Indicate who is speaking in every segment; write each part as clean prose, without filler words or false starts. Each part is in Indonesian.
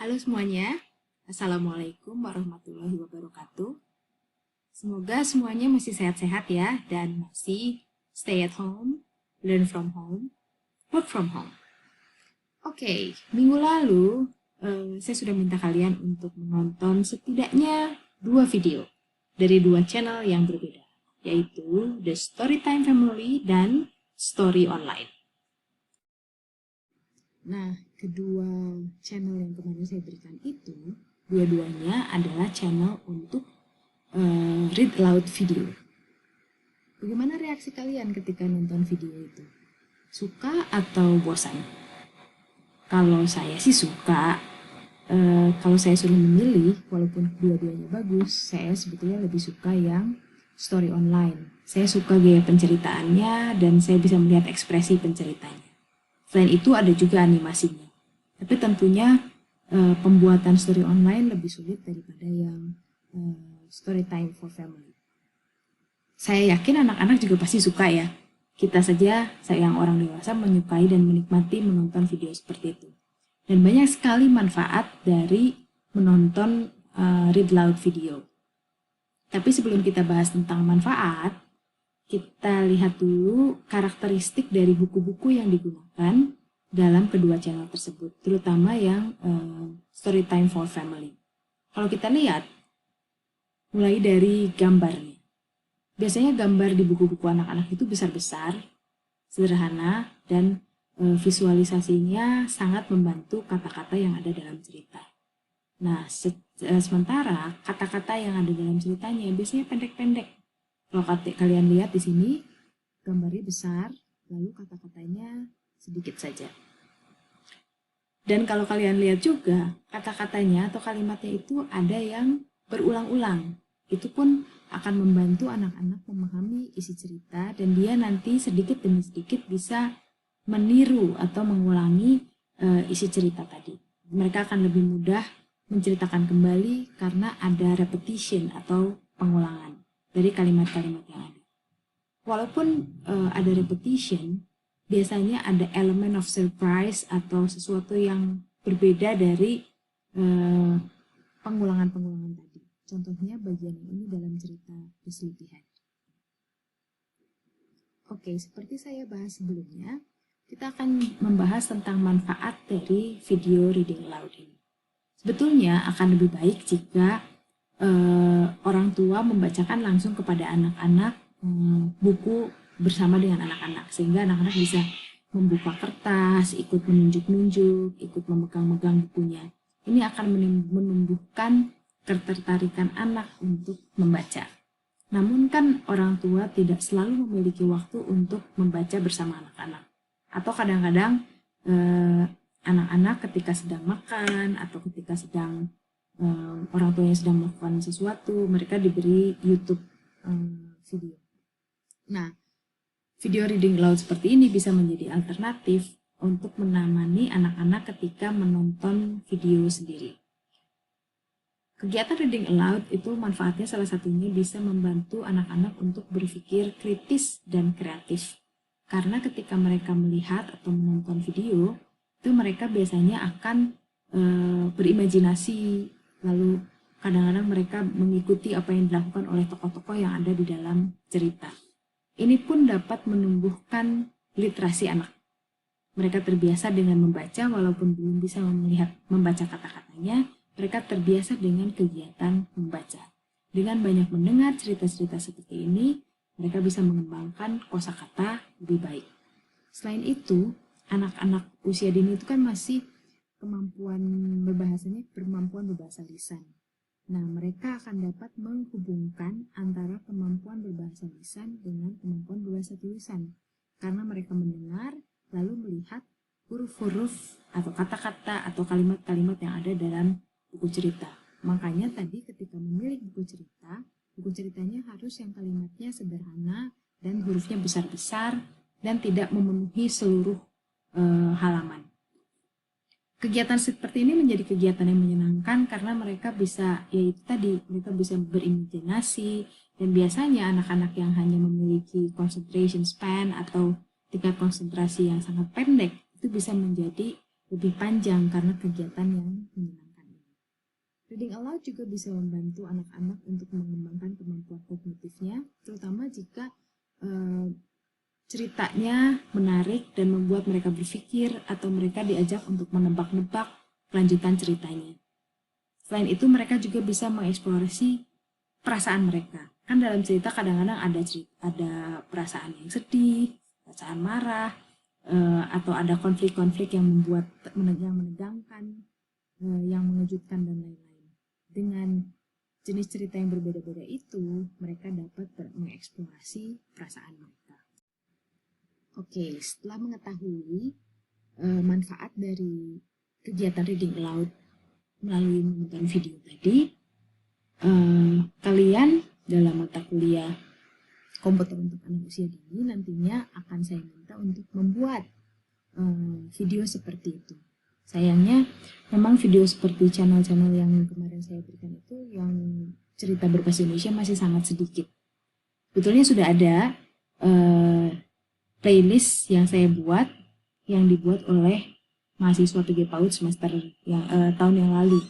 Speaker 1: Halo semuanya, Assalamualaikum warahmatullahi wabarakatuh. Semoga semuanya masih sehat-sehat ya, dan masih stay at home, learn from home, work from home. Oke, minggu lalu saya sudah minta kalian untuk menonton setidaknya 2 video dari 2 channel yang berbeda, yaitu The Storytime Family dan Story Online. Nah, kedua channel yang kemarin saya berikan itu, dua-duanya adalah channel untuk read aloud video. Bagaimana reaksi kalian ketika nonton video itu? Suka atau bosan? Kalau saya sih suka. Kalau saya suruh memilih, walaupun dua-duanya bagus, saya sebetulnya lebih suka yang story online. Saya suka gaya penceritaannya dan saya bisa melihat ekspresi penceritanya. Selain itu ada juga animasinya. Tapi tentunya pembuatan story online lebih sulit daripada yang story time for family. Saya yakin anak-anak juga pasti suka ya. Kita saja, saya yang orang dewasa menyukai dan menikmati menonton video seperti itu. Dan banyak sekali manfaat dari menonton read loud video. Tapi sebelum kita bahas tentang manfaat, kita lihat dulu karakteristik dari buku-buku yang digunakan dalam kedua channel tersebut, terutama yang Storytime for Family. Kalau kita lihat, mulai dari gambarnya. Biasanya gambar di buku-buku anak-anak itu besar-besar, sederhana, dan visualisasinya sangat membantu kata-kata yang ada dalam cerita. Nah, sementara kata-kata yang ada dalam ceritanya biasanya pendek-pendek. Kalau kalian lihat di sini, gambarnya besar, lalu kata-katanya sedikit saja. Dan kalau kalian lihat juga, kata-katanya atau kalimatnya itu ada yang berulang-ulang. Itu pun akan membantu anak-anak memahami isi cerita dan dia nanti sedikit demi sedikit bisa meniru atau mengulangi isi cerita tadi. Mereka akan lebih mudah menceritakan kembali karena ada repetition atau pengulangan dari kalimat-kalimat yang ada. Walaupun ada repetition, biasanya ada elemen of surprise atau sesuatu yang berbeda dari pengulangan-pengulangan tadi. Contohnya bagian ini dalam cerita The Sleepyhead. Oke, seperti saya bahas sebelumnya, kita akan membahas tentang manfaat dari video reading aloud ini. Sebetulnya akan lebih baik jika orang tua membacakan langsung kepada anak-anak buku bersama dengan anak-anak, sehingga anak-anak bisa membuka kertas, ikut menunjuk-nunjuk, ikut memegang-megang bukunya. Ini akan menumbuhkan ketertarikan anak untuk membaca. Namun kan orang tua tidak selalu memiliki waktu untuk membaca bersama anak-anak. Atau kadang-kadang anak-anak ketika sedang makan atau ketika sedang orang tuanya sedang melakukan sesuatu, mereka diberi YouTube video. Nah, video reading aloud seperti ini bisa menjadi alternatif untuk menemani anak-anak ketika menonton video sendiri. Kegiatan reading aloud itu manfaatnya salah satunya bisa membantu anak-anak untuk berpikir kritis dan kreatif. Karena ketika mereka melihat atau menonton video, itu mereka biasanya akan berimajinasi, lalu kadang-kadang mereka mengikuti apa yang dilakukan oleh tokoh-tokoh yang ada di dalam cerita. Ini pun dapat menumbuhkan literasi anak. Mereka terbiasa dengan membaca walaupun belum bisa membaca kata-katanya, mereka terbiasa dengan kegiatan membaca. Dengan banyak mendengar cerita-cerita seperti ini, mereka bisa mengembangkan kosakata lebih baik. Selain itu, anak-anak usia dini itu kan masih kemampuan berbahasa lisan. Nah, mereka akan dapat menghubungkan antara kemampuan berbahasa lisan dengan kemampuan berbahasa tulisan. Karena mereka mendengar, lalu melihat huruf-huruf atau kata-kata atau kalimat-kalimat yang ada dalam buku cerita. Makanya tadi ketika memilih buku ceritanya harus yang kalimatnya sederhana dan hurufnya besar-besar dan tidak memenuhi seluruh halaman. Kegiatan seperti ini menjadi kegiatan yang menyenangkan karena mereka bisa, mereka bisa berimajinasi, dan biasanya anak-anak yang hanya memiliki concentration span atau tingkat konsentrasi yang sangat pendek itu bisa menjadi lebih panjang karena kegiatan yang menyenangkan. Reading aloud juga bisa membantu anak-anak untuk mengembangkan kemampuan kognitifnya, terutama jika ceritanya menarik dan membuat mereka berpikir atau mereka diajak untuk menebak-nebak kelanjutan ceritanya. Selain itu, mereka juga bisa mengeksplorasi perasaan mereka. Kan dalam cerita kadang-kadang ada perasaan yang sedih, perasaan marah, atau ada konflik-konflik yang menegangkan, yang mengejutkan dan lain-lain. Dengan jenis cerita yang berbeda-beda itu, mereka dapat mengeksplorasi perasaan mereka. Oke, setelah mengetahui manfaat dari kegiatan reading aloud melalui menonton video tadi, kalian dalam mata kuliah komputer untuk anak usia dini nantinya akan saya minta untuk membuat video seperti itu. Sayangnya memang video seperti channel-channel yang kemarin saya berikan itu yang cerita berbahasa Indonesia masih sangat sedikit. Sebetulnya sudah ada playlist yang saya buat yang dibuat oleh mahasiswa PG PAUD semester yang tahun yang lalu.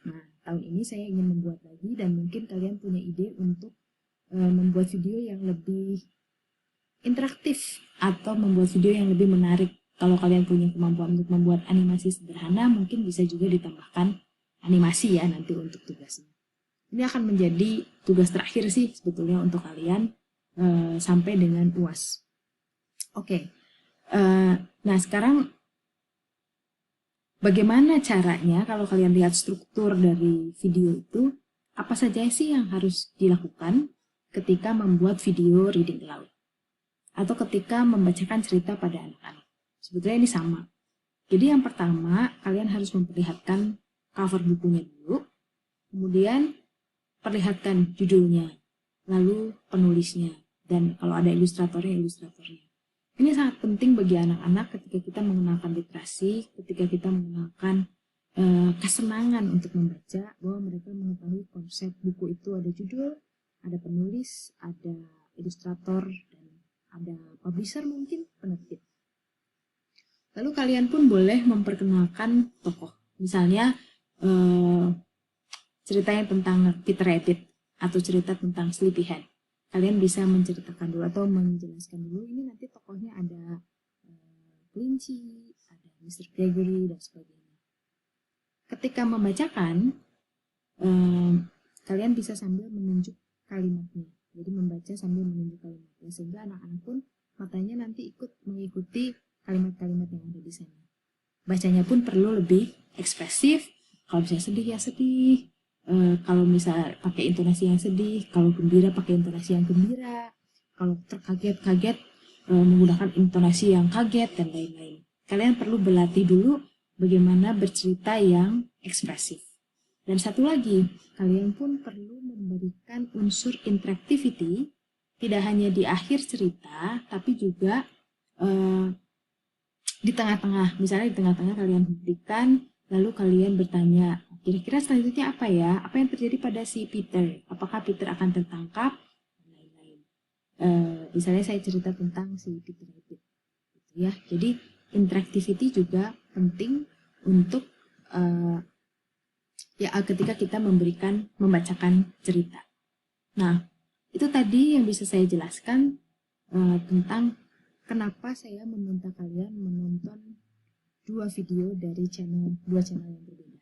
Speaker 1: Nah, tahun ini saya ingin membuat lagi dan mungkin kalian punya ide untuk membuat video yang lebih interaktif atau membuat video yang lebih menarik. Kalau kalian punya kemampuan untuk membuat animasi sederhana, mungkin bisa juga ditambahkan animasi ya nanti untuk tugasnya. Ini akan menjadi tugas terakhir sih sebetulnya untuk kalian sampai dengan UAS. Oke, nah sekarang bagaimana caranya kalau kalian lihat struktur dari video itu, apa saja sih yang harus dilakukan ketika membuat video reading aloud? Atau ketika membacakan cerita pada anak-anak. Sebetulnya ini sama. Jadi yang pertama, kalian harus memperlihatkan cover bukunya dulu, kemudian perlihatkan judulnya, lalu penulisnya, dan kalau ada ilustratornya. Ini sangat penting bagi anak-anak ketika kita mengenalkan literasi, ketika kita mengenalkan kesenangan untuk membaca, bahwa mereka mengetahui konsep buku itu ada judul, ada penulis, ada ilustrator, dan ada publisher mungkin, penerbit. Lalu kalian pun boleh memperkenalkan tokoh. Misalnya ceritanya tentang Peter Rabbit atau cerita tentang Sleepyhead. Kalian bisa menceritakan dulu atau menjelaskan dulu, ini nanti tokohnya ada kelinci, ada Mr. Gregory, dan sebagainya. Ketika membacakan, kalian bisa sambil menunjuk kalimatnya. Jadi membaca sambil menunjuk kalimatnya, sehingga anak-anak pun matanya nanti ikut mengikuti kalimat-kalimat yang ada di sana. Bacanya pun perlu lebih ekspresif. Kalau misalnya sedih ya sedih, kalau misal pakai intonasi yang sedih, kalau gembira pakai intonasi yang gembira, kalau terkaget-kaget menggunakan intonasi yang kaget dan lain-lain. Kalian perlu berlatih dulu bagaimana bercerita yang ekspresif. Dan satu lagi, kalian pun perlu memberikan unsur interactivity, tidak hanya di akhir cerita, tapi juga di tengah-tengah. Misalnya di tengah-tengah kalian hentikan, lalu kalian bertanya, kira-kira selanjutnya apa ya? Apa yang terjadi pada si Peter? Apakah Peter akan tertangkap? Dan lain-lain. Misalnya saya cerita tentang si Peter Rabbit. Gitu ya. Jadi interactivity juga penting untuk ketika kita membacakan cerita. Nah, itu tadi yang bisa saya jelaskan tentang kenapa saya meminta kalian menonton dua video dari dua channel yang berbeda.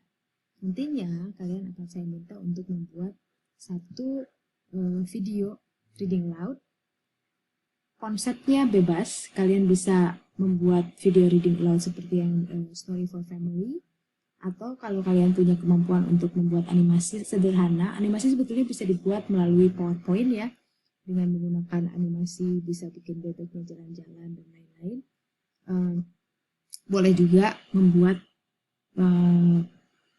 Speaker 1: Nantinya kalian akan saya minta untuk membuat satu video reading aloud. Konsepnya bebas, kalian bisa membuat video reading aloud seperti yang Story for Family, atau kalau kalian punya kemampuan untuk membuat animasi sederhana, animasi sebetulnya bisa dibuat melalui PowerPoint ya, dengan menggunakan animasi, bisa bikin bebeknya jalan-jalan dan lain-lain. Boleh juga membuat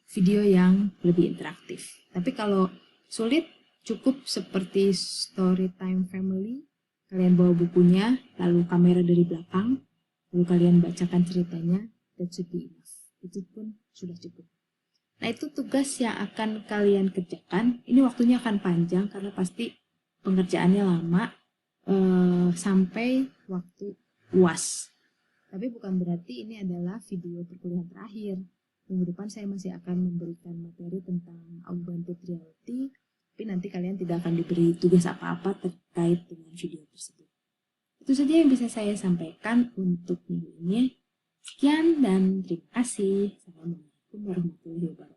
Speaker 1: video yang lebih interaktif. Tapi kalau sulit, cukup seperti Storytime Family. Kalian bawa bukunya, lalu kamera dari belakang, lalu kalian bacakan ceritanya, that should be enough. Itu pun sudah cukup. Nah, itu tugas yang akan kalian kerjakan. Ini waktunya akan panjang karena pasti pengerjaannya lama sampai waktu UAS. Tapi bukan berarti ini adalah video perkuliahan terakhir. Minggu depan saya masih akan memberikan materi tentang augmented reality, tapi nanti kalian tidak akan diberi tugas apa-apa terkait dengan video tersebut. Itu saja yang bisa saya sampaikan untuk minggu ini. Sekian dan terima kasih. Assalamualaikum warahmatullahi wabarakatuh.